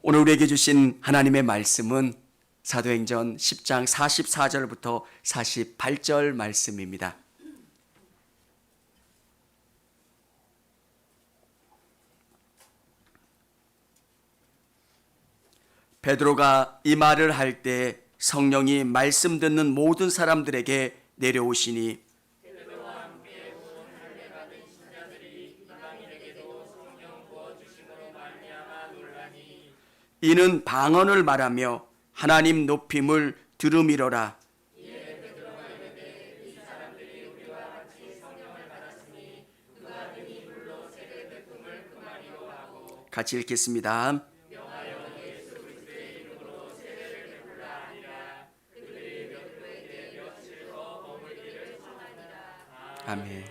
오늘 우리에게 주신 하나님의 말씀은 사도행전 10장 44절부터 48절 말씀입니다. 베드로가 이 말을 할 때 성령이 말씀 듣는 모든 사람들에게 내려오시니 이는 방언을 말하며 하나님 높임을 들음이로라. 같이 읽겠습니다. 아멘.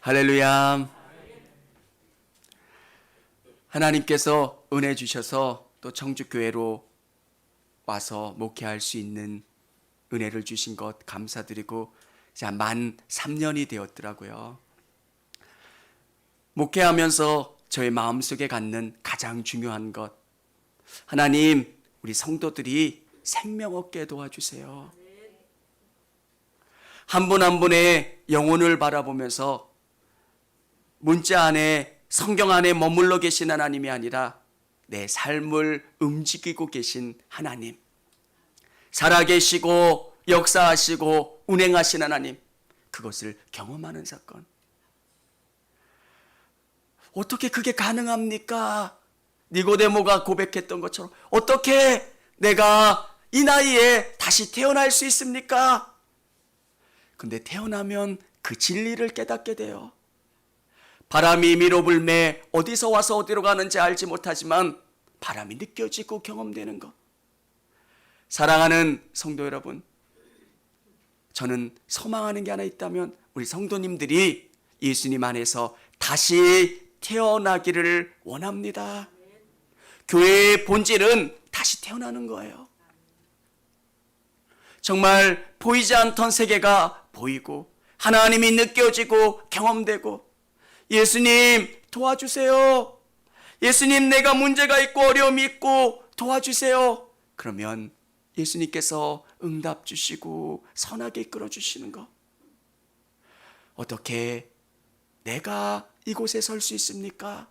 할렐루야. 하나님께서 은혜 주셔서 또 청주교회로 와서 목회할 수 있는 은혜를 주신 것 감사드리고 이제 만 3년이 되었더라고요. 목회하면서 저의 마음속에 갖는 가장 중요한 것, 하나님 우리 성도들이 생명 얻게 도와주세요. 한 분 한 분의 영혼을 바라보면서 문자 안에 성경 안에 머물러 계신 하나님이 아니라 내 삶을 움직이고 계신 하나님, 살아계시고 역사하시고 운행하신 하나님, 그것을 경험하는 사건. 어떻게 그게 가능합니까? 니고데모가 고백했던 것처럼 어떻게 내가 이 나이에 다시 태어날 수 있습니까? 근데 태어나면 그 진리를 깨닫게 돼요. 바람이 미로 불매 어디서 와서 어디로 가는지 알지 못하지만 바람이 느껴지고 경험되는 것. 사랑하는 성도 여러분, 저는 소망하는 게 하나 있다면 우리 성도님들이 예수님 안에서 다시 태어나기를 원합니다. 교회의 본질은 다시 태어나는 거예요. 정말 보이지 않던 세계가 보이고 하나님이 느껴지고 경험되고, 예수님 도와주세요. 예수님 내가 문제가 있고 어려움이 있고 도와주세요. 그러면 예수님께서 응답 주시고 선하게 이끌어 주시는 것. 어떻게 내가 이곳에 설 수 있습니까?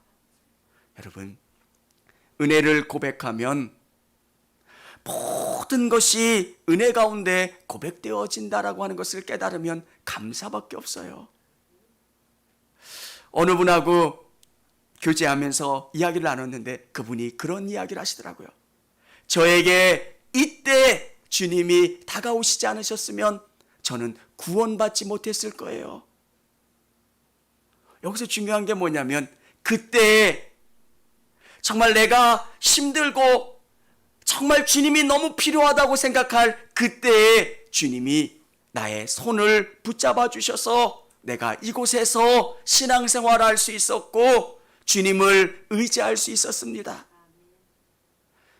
여러분, 은혜를 고백하면 모든 것이 은혜 가운데 고백되어진다라고 하는 것을 깨달으면 감사밖에 없어요. 어느 분하고 교제하면서 이야기를 나눴는데 그분이 그런 이야기를 하시더라고요. 저에게 이때 주님이 다가오시지 않으셨으면 저는 구원받지 못했을 거예요. 여기서 중요한 게 뭐냐면, 그때 정말 내가 힘들고 정말 주님이 너무 필요하다고 생각할 그때에 주님이 나의 손을 붙잡아 주셔서 내가 이곳에서 신앙생활을 할 수 있었고 주님을 의지할 수 있었습니다.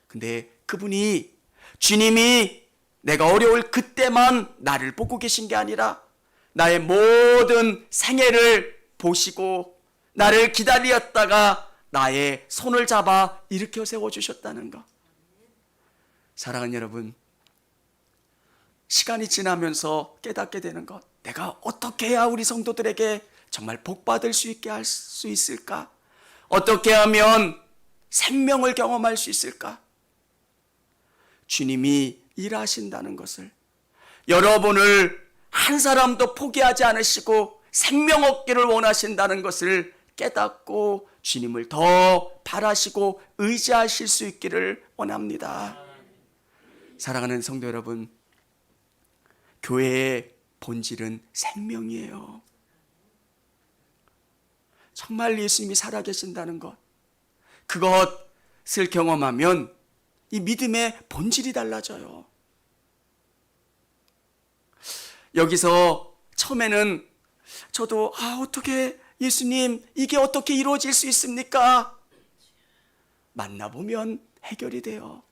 근데 그분이, 주님이 내가 어려울 그때만 나를 보고 계신 게 아니라 나의 모든 생애를 보시고 나를 기다렸다가 나의 손을 잡아 일으켜 세워주셨다는 것. 사랑하는 여러분, 시간이 지나면서 깨닫게 되는 것, 내가 어떻게 해야 우리 성도들에게 정말 복받을 수 있게 할 수 있을까? 어떻게 하면 생명을 경험할 수 있을까? 주님이 일하신다는 것을, 여러분을 한 사람도 포기하지 않으시고 생명 얻기를 원하신다는 것을 깨닫고 주님을 더 바라시고 의지하실 수 있기를 원합니다. 사랑하는 성도 여러분, 교회의 본질은 생명이에요. 정말 예수님이 살아계신다는 것, 그것을 경험하면 이 믿음의 본질이 달라져요. 여기서 처음에는 저도 어떻게 예수님 이게 어떻게 이루어질 수 있습니까? 만나보면 해결이 돼요.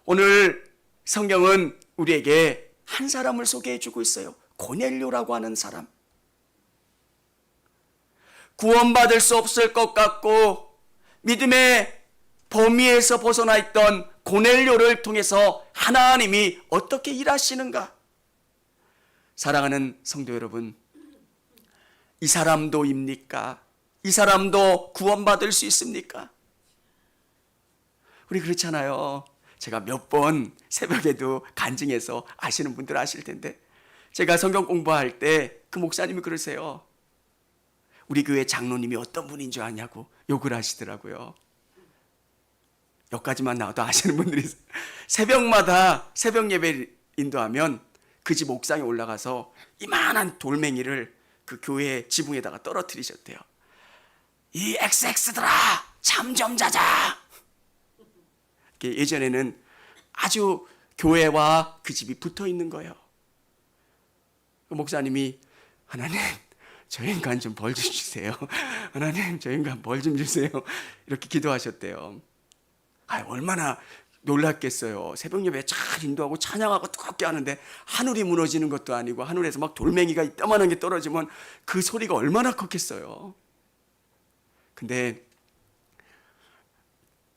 오늘 성경은 우리에게 한 사람을 소개해 주고 있어요. 고넬료라고 하는 사람. 구원받을 수 없을 것 같고 믿음의 범위에서 벗어나 있던 고넬료를 통해서 하나님이 어떻게 일하시는가? 사랑하는 성도 여러분, 이 사람도입니까? 이 사람도 구원받을 수 있습니까? 우리 그렇잖아요. 제가 몇 번 새벽에도 간증해서 아시는 분들 아실 텐데, 제가 성경 공부할 때 그 목사님이 그러세요. 우리 교회 장로님이 어떤 분인 줄 아냐고 욕을 하시더라고요. 여기까지만 나와도 아시는 분들이 있어요. 새벽마다 새벽 예배 인도하면 그 집 옥상에 올라가서 이만한 돌멩이를 그 교회 지붕에다가 떨어뜨리셨대요. 이 XX들아, 잠 좀 자자. 예전에는 아주 교회와 그 집이 붙어 있는 거예요. 그 목사님이 하나님, 저 인간 좀 벌 좀 주세요. 하나님, 저 인간 벌 좀 주세요. 이렇게 기도하셨대요. 얼마나 놀랐겠어요. 새벽 예배 잘 인도하고 찬양하고 뜨겁게 하는데 하늘이 무너지는 것도 아니고 하늘에서 막 돌멩이가 이따만한 게 떨어지면 그 소리가 얼마나 컸겠어요. 근데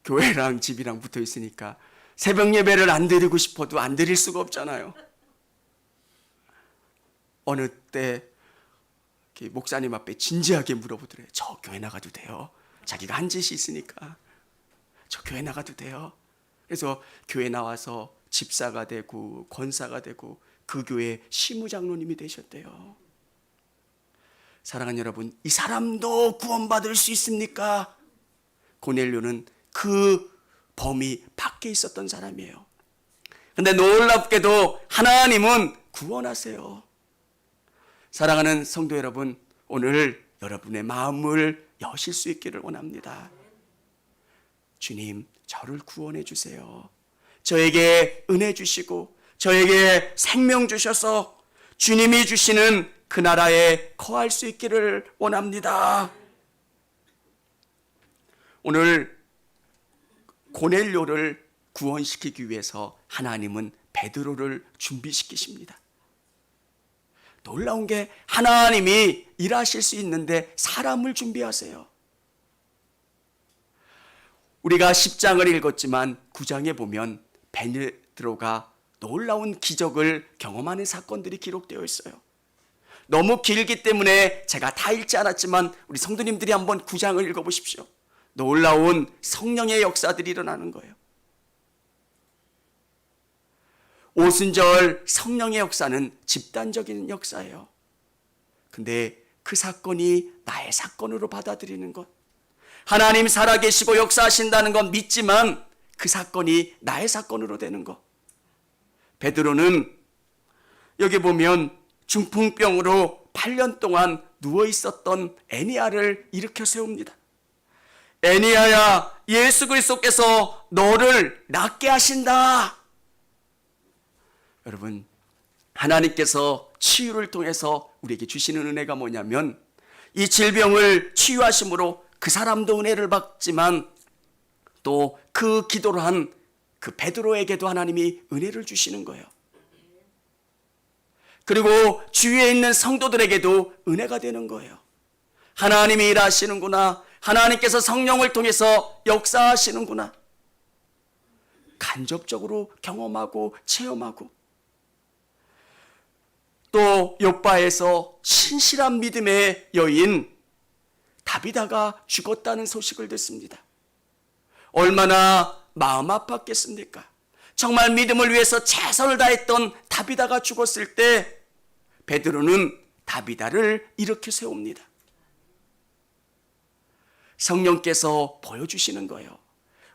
교회랑 집이랑 붙어 있으니까 새벽 예배를 안 드리고 싶어도 안 드릴 수가 없잖아요. 어느 때 목사님 앞에 진지하게 물어보더래요. 저 교회 나가도 돼요? 자기가 한 짓이 있으니까. 저 교회 나가도 돼요? 그래서 교회 나와서 집사가 되고 권사가 되고 그 교회 시무장로님이 되셨대요. 사랑하는 여러분, 이 사람도 구원받을 수 있습니까? 고넬료는 그 범위 밖에 있었던 사람이에요. 근데 놀랍게도 하나님은 구원하세요. 사랑하는 성도 여러분, 오늘 여러분의 마음을 여실 수 있기를 원합니다. 주님, 저를 구원해 주세요. 저에게 은혜 주시고 저에게 생명 주셔서 주님이 주시는 그 나라에 거할 수 있기를 원합니다. 오늘 고넬료를 구원시키기 위해서 하나님은 베드로를 준비시키십니다. 놀라운 게 하나님이 일하실 수 있는데 사람을 준비하세요. 우리가 10장을 읽었지만 9장에 보면 베드로가 놀라운 기적을 경험하는 사건들이 기록되어 있어요. 너무 길기 때문에 제가 다 읽지 않았지만 우리 성도님들이 한번 9장을 읽어보십시오. 놀라운 성령의 역사들이 일어나는 거예요. 오순절 성령의 역사는 집단적인 역사예요. 근데 그 사건이 나의 사건으로 받아들이는 것, 하나님 살아계시고 역사하신다는 건 믿지만 그 사건이 나의 사건으로 되는 것. 베드로는 여기 보면 중풍병으로 8년 동안 누워있었던 애니야를 일으켜 세웁니다. 애니야야, 예수 그리스도께서 너를 낫게 하신다. 여러분, 하나님께서 치유를 통해서 우리에게 주시는 은혜가 뭐냐면 이 질병을 치유하심으로 그 사람도 은혜를 받지만 또 그 기도를 한 그 베드로에게도 하나님이 은혜를 주시는 거예요. 그리고 주위에 있는 성도들에게도 은혜가 되는 거예요. 하나님이 일하시는구나. 하나님께서 성령을 통해서 역사하시는구나. 간접적으로 경험하고 체험하고 또 욥바에서 신실한 믿음의 여인 다비다가 죽었다는 소식을 듣습니다. 얼마나 마음 아팠겠습니까? 정말 믿음을 위해서 최선을 다했던 다비다가 죽었을 때 베드로는 다비다를 일으켜 세웁니다. 성령께서 보여주시는 거예요.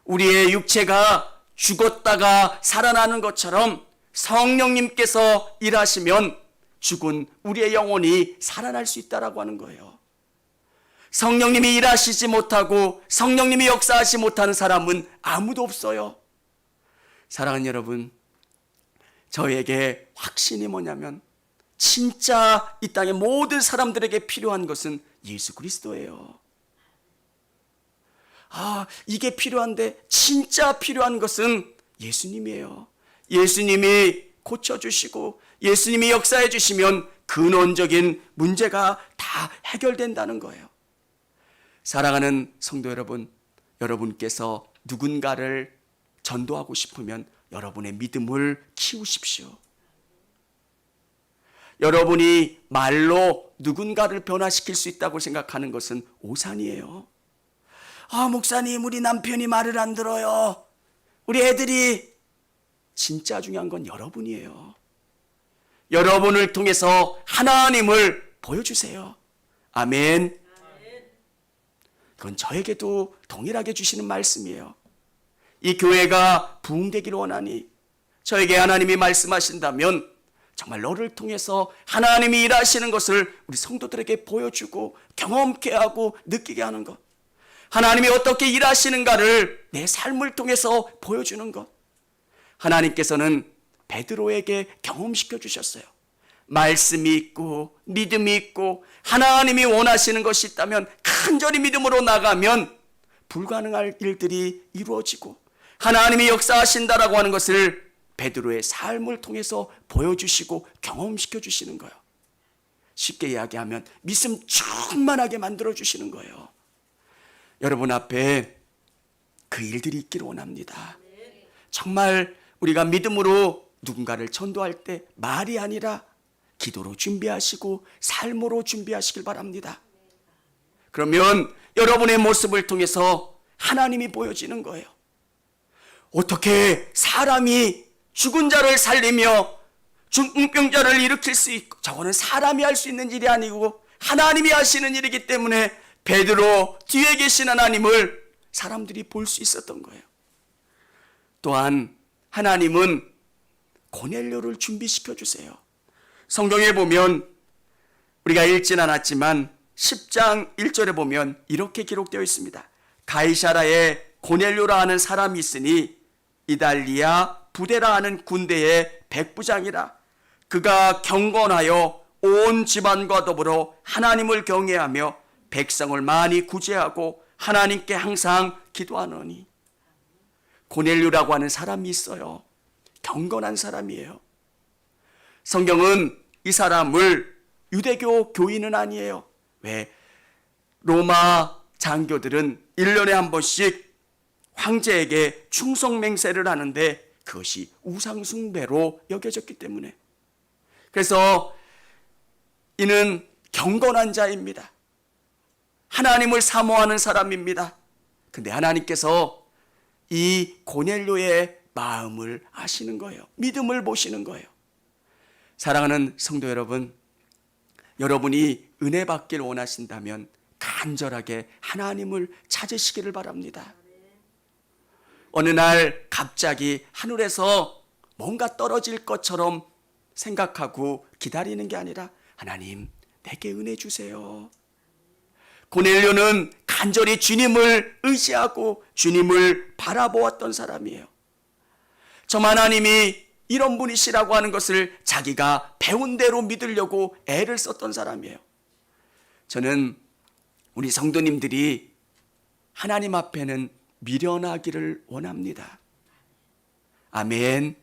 우리의 육체가 죽었다가 살아나는 것처럼 성령님께서 일하시면 죽은 우리의 영혼이 살아날 수 있다라고 하는 거예요. 성령님이 일하시지 못하고 성령님이 역사하지 못하는 사람은 아무도 없어요. 사랑하는 여러분, 저에게 확신이 뭐냐면 진짜 이 땅의 모든 사람들에게 필요한 것은 예수 그리스도예요. 이게 필요한데 진짜 필요한 것은 예수님이에요. 예수님이 고쳐주시고 예수님이 역사해 주시면 근원적인 문제가 다 해결된다는 거예요. 사랑하는 성도 여러분, 여러분께서 누군가를 전도하고 싶으면 여러분의 믿음을 키우십시오. 여러분이 말로 누군가를 변화시킬 수 있다고 생각하는 것은 오산이에요. 목사님, 우리 남편이 말을 안 들어요. 우리 애들이. 진짜 중요한 건 여러분이에요. 여러분을 통해서 하나님을 보여주세요. 아멘. 그건 저에게도 동일하게 주시는 말씀이에요. 이 교회가 부흥되기를 원하니 저에게 하나님이 말씀하신다면 정말 너를 통해서 하나님이 일하시는 것을 우리 성도들에게 보여주고 경험케 하고 느끼게 하는 것, 하나님이 어떻게 일하시는가를 내 삶을 통해서 보여주는 것. 하나님께서는 베드로에게 경험시켜 주셨어요. 말씀이 있고 믿음이 있고 하나님이 원하시는 것이 있다면 간절히 믿음으로 나가면 불가능할 일들이 이루어지고 하나님이 역사하신다라고 하는 것을 베드로의 삶을 통해서 보여주시고 경험시켜 주시는 거예요. 쉽게 이야기하면 믿음 충만하게 만들어 주시는 거예요. 여러분 앞에 그 일들이 있기를 원합니다. 정말 우리가 믿음으로 누군가를 전도할 때 말이 아니라 기도로 준비하시고 삶으로 준비하시길 바랍니다. 그러면 여러분의 모습을 통해서 하나님이 보여지는 거예요. 어떻게 사람이 죽은 자를 살리며 중풍병자를 일으킬 수 있고, 저거는 사람이 할 수 있는 일이 아니고 하나님이 하시는 일이기 때문에 베드로 뒤에 계신 하나님을 사람들이 볼 수 있었던 거예요. 또한 하나님은 고넬료를 준비시켜 주세요. 성경에 보면 우리가 읽진 않았지만 10장 1절에 보면 이렇게 기록되어 있습니다. 가이사라에 고넬료라 하는 사람이 있으니 이달리아 부대라 하는 군대의 백부장이라. 그가 경건하여 온 집안과 더불어 하나님을 경외하며 백성을 많이 구제하고 하나님께 항상 기도하노니. 고넬료라고 하는 사람이 있어요. 경건한 사람이에요. 성경은 이 사람을 유대교 교인은 아니에요. 왜? 로마 장교들은 1년에 한 번씩 황제에게 충성맹세를 하는데 그것이 우상숭배로 여겨졌기 때문에. 그래서 이는 경건한 자입니다. 하나님을 사모하는 사람입니다. 근데 하나님께서 이 고넬료의 마음을 아시는 거예요. 믿음을 보시는 거예요. 사랑하는 성도 여러분, 여러분이 은혜 받기를 원하신다면 간절하게 하나님을 찾으시기를 바랍니다. 어느 날 갑자기 하늘에서 뭔가 떨어질 것처럼 생각하고 기다리는 게 아니라 하나님, 내게 은혜 주세요. 고넬료는 간절히 주님을 의지하고 주님을 바라보았던 사람이에요. 저 하나님이 이런 분이시라고 하는 것을 자기가 배운 대로 믿으려고 애를 썼던 사람이에요. 저는 우리 성도님들이 하나님 앞에는 미련하기를 원합니다. 아멘.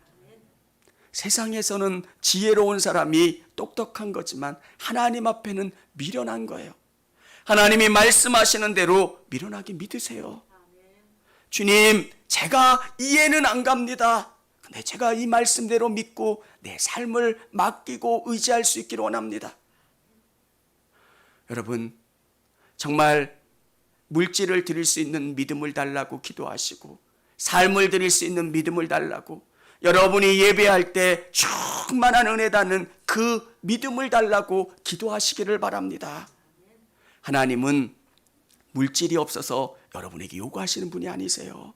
세상에서는 지혜로운 사람이 똑똑한 거지만 하나님 앞에는 미련한 거예요. 하나님이 말씀하시는 대로 미련하게 믿으세요. 주님, 제가 이해는 안 갑니다. 근데 제가 이 말씀대로 믿고 내 삶을 맡기고 의지할 수 있기를 원합니다. 여러분, 정말 물질을 드릴 수 있는 믿음을 달라고 기도하시고 삶을 드릴 수 있는 믿음을 달라고, 여러분이 예배할 때 충만한 은혜 닿는 그 믿음을 달라고 기도하시기를 바랍니다. 하나님은 물질이 없어서 여러분에게 요구하시는 분이 아니세요.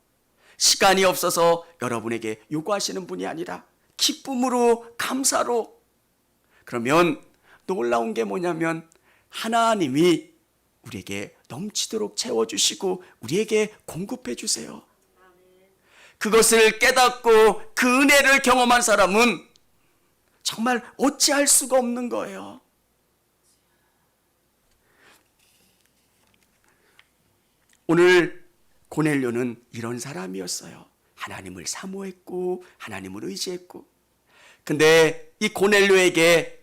시간이 없어서 여러분에게 요구하시는 분이 아니라 기쁨으로, 감사로. 그러면 놀라운 게 뭐냐면 하나님이 우리에게 넘치도록 채워주시고 우리에게 공급해 주세요. 그것을 깨닫고 그 은혜를 경험한 사람은 정말 어찌할 수가 없는 거예요. 오늘 고넬료는 이런 사람이었어요. 하나님을 사모했고 하나님을 의지했고. 근데 이 고넬료에게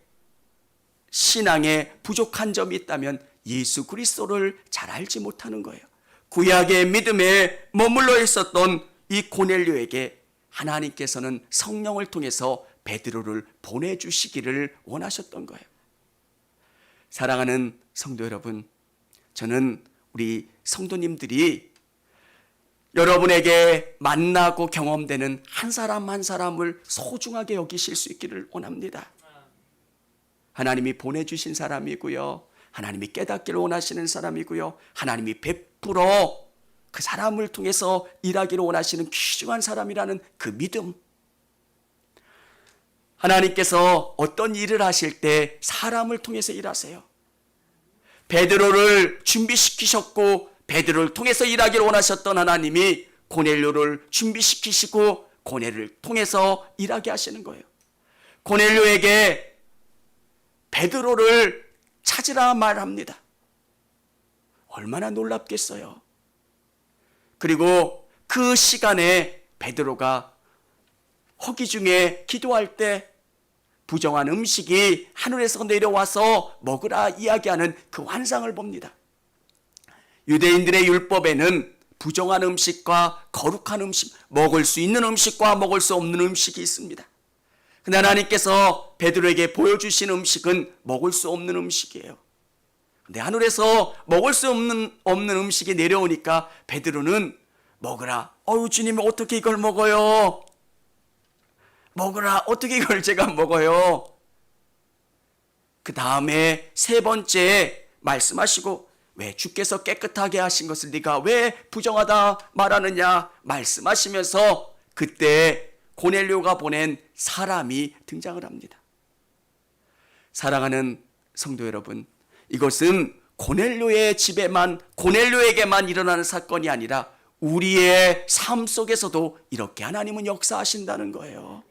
신앙에 부족한 점이 있다면 예수 그리스도를 잘 알지 못하는 거예요. 구약의 믿음에 머물러 있었던 이 고넬료에게 하나님께서는 성령을 통해서 베드로를 보내주시기를 원하셨던 거예요. 사랑하는 성도 여러분, 저는 우리 성도님들이 여러분에게 만나고 경험되는 한 사람 한 사람을 소중하게 여기실 수 있기를 원합니다. 하나님이 보내주신 사람이고요, 하나님이 깨닫기를 원하시는 사람이고요, 하나님이 베풀어 그 사람을 통해서 일하기를 원하시는 귀중한 사람이라는 그 믿음. 하나님께서 어떤 일을 하실 때 사람을 통해서 일하세요. 베드로를 준비시키셨고 베드로를 통해서 일하기를 원하셨던 하나님이 고넬료를 준비시키시고 고넬료를 통해서 일하게 하시는 거예요. 고넬료에게 베드로를 찾으라 말합니다. 얼마나 놀랍겠어요. 그리고 그 시간에 베드로가 허기 중에 기도할 때 부정한 음식이 하늘에서 내려와서 먹으라 이야기하는 그 환상을 봅니다. 유대인들의 율법에는 부정한 음식과 거룩한 음식, 먹을 수 있는 음식과 먹을 수 없는 음식이 있습니다. 근데 하나님께서 베드로에게 보여주신 음식은 먹을 수 없는 음식이에요. 근데 하늘에서 먹을 수 없는 음식이 내려오니까 베드로는 먹으라. 주님 어떻게 이걸 먹어요? 먹으라. 어떻게 이걸 제가 먹어요? 그 다음에 세 번째 말씀하시고, 왜 주께서 깨끗하게 하신 것을 네가 왜 부정하다 말하느냐 말씀하시면서 그때 고넬료가 보낸 사람이 등장을 합니다. 사랑하는 성도 여러분, 이것은 고넬료의 집에만, 고넬료에게만 일어나는 사건이 아니라 우리의 삶 속에서도 이렇게 하나님은 역사하신다는 거예요.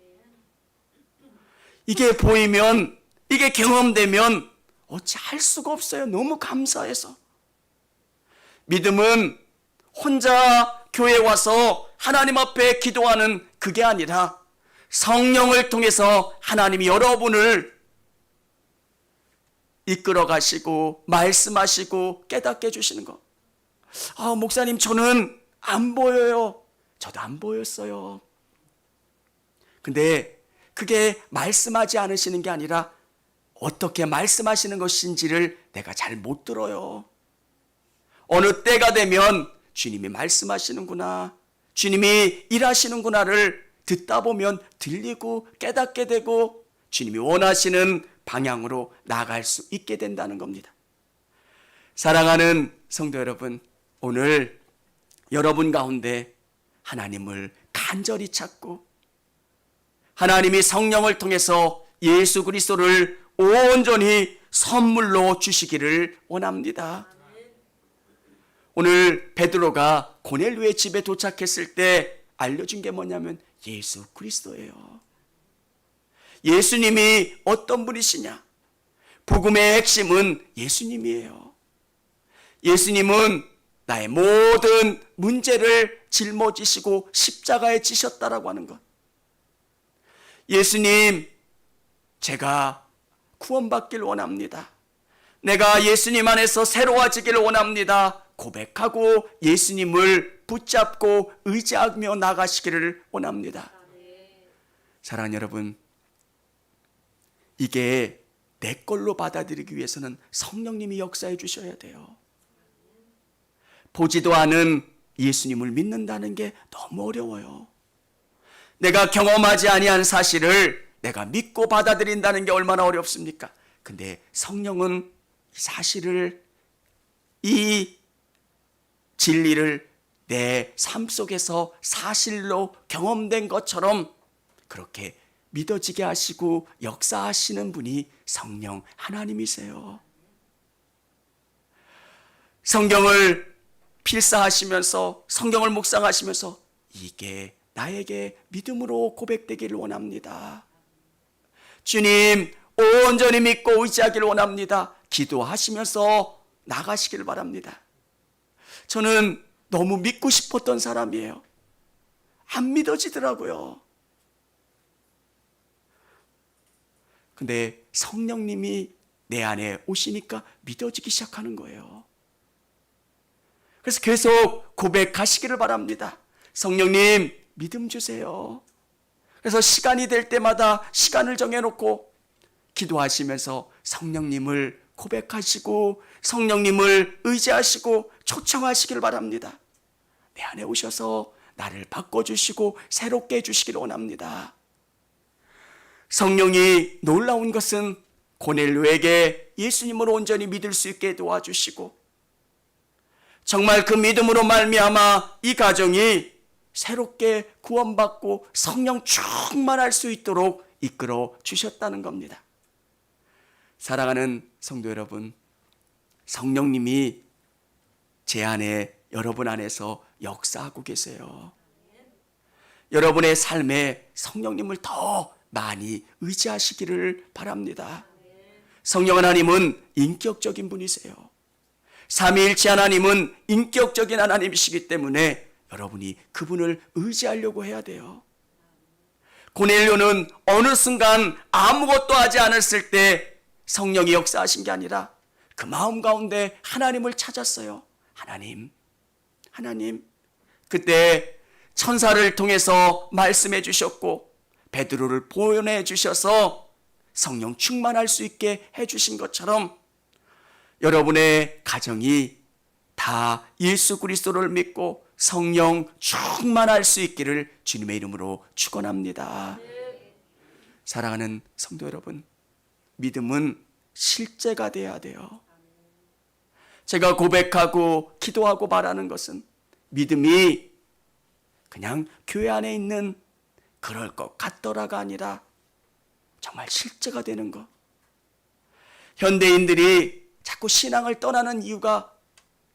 이게 보이면, 이게 경험되면 어찌 할 수가 없어요. 너무 감사해서. 믿음은 혼자 교회에 와서 하나님 앞에 기도하는 그게 아니라 성령을 통해서 하나님이 여러분을 이끌어 가시고 말씀하시고 깨닫게 해주시는 것. 목사님 저는 안 보여요. 저도 안 보였어요. 근데 그게 말씀하지 않으시는 게 아니라 어떻게 말씀하시는 것인지를 내가 잘 못 들어요. 어느 때가 되면 주님이 말씀하시는구나, 주님이 일하시는구나를 듣다 보면 들리고 깨닫게 되고 주님이 원하시는 방향으로 나아갈 수 있게 된다는 겁니다. 사랑하는 성도 여러분, 오늘 여러분 가운데 하나님을 간절히 찾고 하나님이 성령을 통해서 예수 그리스도를 온전히 선물로 주시기를 원합니다. 오늘 베드로가 고넬료의 집에 도착했을 때 알려준 게 뭐냐면 예수 그리스도예요. 예수님이 어떤 분이시냐? 복음의 핵심은 예수님이에요. 예수님은 나의 모든 문제를 짊어지시고 십자가에 지셨다라고 하는 것. 예수님, 제가 구원받기를 원합니다. 내가 예수님 안에서 새로워지기를 원합니다. 고백하고 예수님을 붙잡고 의지하며 나가시기를 원합니다. 사랑하는 여러분, 이게 내 걸로 받아들이기 위해서는 성령님이 역사해 주셔야 돼요. 보지도 않은 예수님을 믿는다는 게 너무 어려워요. 내가 경험하지 아니한 사실을 내가 믿고 받아들인다는 게 얼마나 어렵습니까? 근데 성령은 이 사실을, 이 진리를 내 삶 속에서 사실로 경험된 것처럼 그렇게 믿어지게 하시고 역사하시는 분이 성령 하나님이세요. 성경을 필사하시면서, 성경을 묵상하시면서 이게 나에게 믿음으로 고백되기를 원합니다. 주님, 온전히 믿고 의지하기를 원합니다. 기도하시면서 나가시기를 바랍니다. 저는 너무 믿고 싶었던 사람이에요. 안 믿어지더라고요. 근데 성령님이 내 안에 오시니까 믿어지기 시작하는 거예요. 그래서 계속 고백하시기를 바랍니다. 성령님, 믿음 주세요. 그래서 시간이 될 때마다 시간을 정해놓고 기도하시면서 성령님을 고백하시고 성령님을 의지하시고 초청하시길 바랍니다. 내 안에 오셔서 나를 바꿔주시고 새롭게 해주시기를 원합니다. 성령이 놀라운 것은 고넬료에게 예수님을 온전히 믿을 수 있게 도와주시고 정말 그 믿음으로 말미암아 이 가정이 새롭게 구원받고 성령 충만할 수 있도록 이끌어 주셨다는 겁니다. 사랑하는 성도 여러분, 성령님이 제 안에 여러분 안에서 역사하고 계세요. 여러분의 삶에 성령님을 더 많이 의지하시기를 바랍니다. 성령 하나님은 인격적인 분이세요. 삼위일체 하나님은 인격적인 하나님이시기 때문에 여러분이 그분을 의지하려고 해야 돼요. 고넬료는 어느 순간 아무것도 하지 않았을 때 성령이 역사하신 게 아니라 그 마음 가운데 하나님을 찾았어요. 하나님. 그때 천사를 통해서 말씀해 주셨고 베드로를 보내 주셔서 성령 충만할 수 있게 해 주신 것처럼 여러분의 가정이 다 예수 그리스도를 믿고 성령 충만할 수 있기를 주님의 이름으로 축원합니다. 사랑하는 성도 여러분, 믿음은 실제가 돼야 돼요. 제가 고백하고 기도하고 말하는 것은 믿음이 그냥 교회 안에 있는 그럴 것 같더라가 아니라 정말 실제가 되는 것. 현대인들이 자꾸 신앙을 떠나는 이유가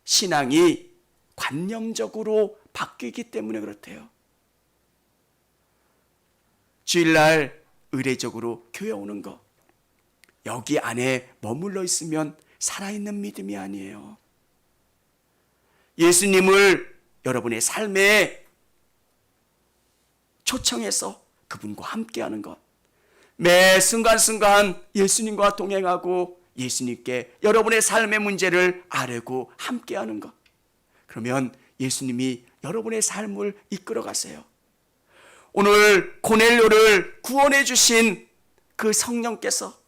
신앙이 관념적으로 바뀌기 때문에 그렇대요. 주일날 의례적으로 교회 오는 것, 여기 안에 머물러 있으면 살아있는 믿음이 아니에요. 예수님을 여러분의 삶에 초청해서 그분과 함께하는 것, 매 순간순간 예수님과 동행하고 예수님께 여러분의 삶의 문제를 아뢰고 함께하는 것, 그러면 예수님이 여러분의 삶을 이끌어 가세요. 오늘 고넬료를 구원해 주신 그 성령께서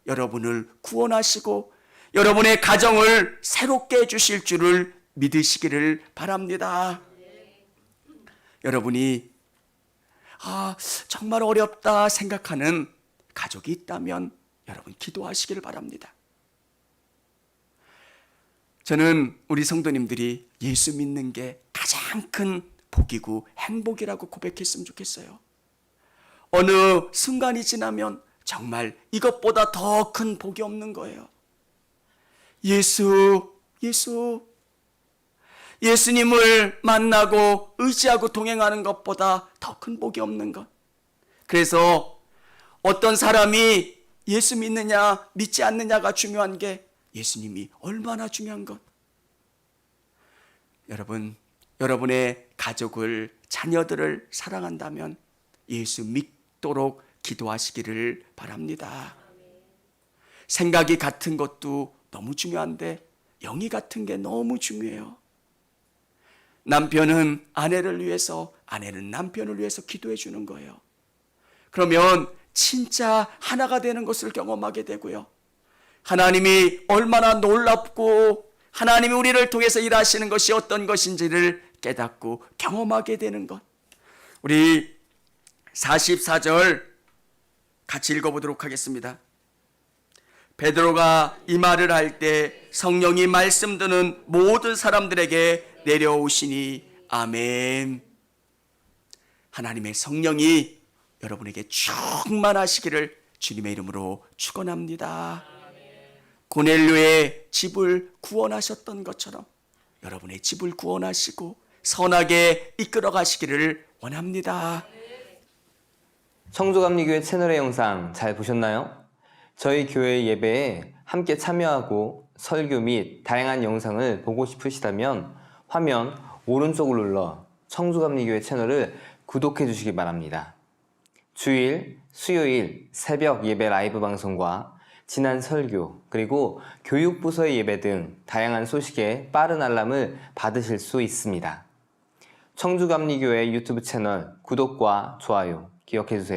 여러분을 구원하시고 여러분의 가정을 새롭게 해주실 줄을 믿으시기를 바랍니다. 여러분이 정말 어렵다 생각하는 가족이 있다면 여러분 기도하시기를 바랍니다. 저는 우리 성도님들이 예수 믿는 게 가장 큰 복이고 행복이라고 고백했으면 좋겠어요. 어느 순간이 지나면 정말 이것보다 더 큰 복이 없는 거예요. 예수님을 만나고 의지하고 동행하는 것보다 더 큰 복이 없는 것. 그래서 어떤 사람이 예수 믿느냐 믿지 않느냐가 중요한 게 예수님이 얼마나 중요한 것. 여러분, 여러분의 가족을, 자녀들을 사랑한다면 예수 믿도록 기도하시기를 바랍니다. 생각이 같은 것도 너무 중요한데 영이 같은 게 너무 중요해요. 남편은 아내를 위해서, 아내는 남편을 위해서 기도해 주는 거예요. 그러면 진짜 하나가 되는 것을 경험하게 되고요. 하나님이 얼마나 놀랍고 하나님이 우리를 통해서 일하시는 것이 어떤 것인지를 깨닫고 경험하게 되는 것. 우리 44절 같이 읽어보도록 하겠습니다. 베드로가 이 말을 할 때 성령이 말씀 듣는 모든 사람들에게 내려오시니 아멘. 하나님의 성령이 여러분에게 충만하시기를 주님의 이름으로 축원합니다. 고넬료의 집을 구원하셨던 것처럼 여러분의 집을 구원하시고 선하게 이끌어 가시기를 원합니다. 청주감리교회 채널의 영상 잘 보셨나요? 저희 교회 예배에 함께 참여하고 설교 및 다양한 영상을 보고 싶으시다면 화면 오른쪽을 눌러 청주감리교회 채널을 구독해 주시기 바랍니다. 주일, 수요일 새벽 예배 라이브 방송과 지난 설교, 그리고 교육부서의 예배 등 다양한 소식에 빠른 알람을 받으실 수 있습니다. 청주감리교회 유튜브 채널 구독과 좋아요 기억해주세요.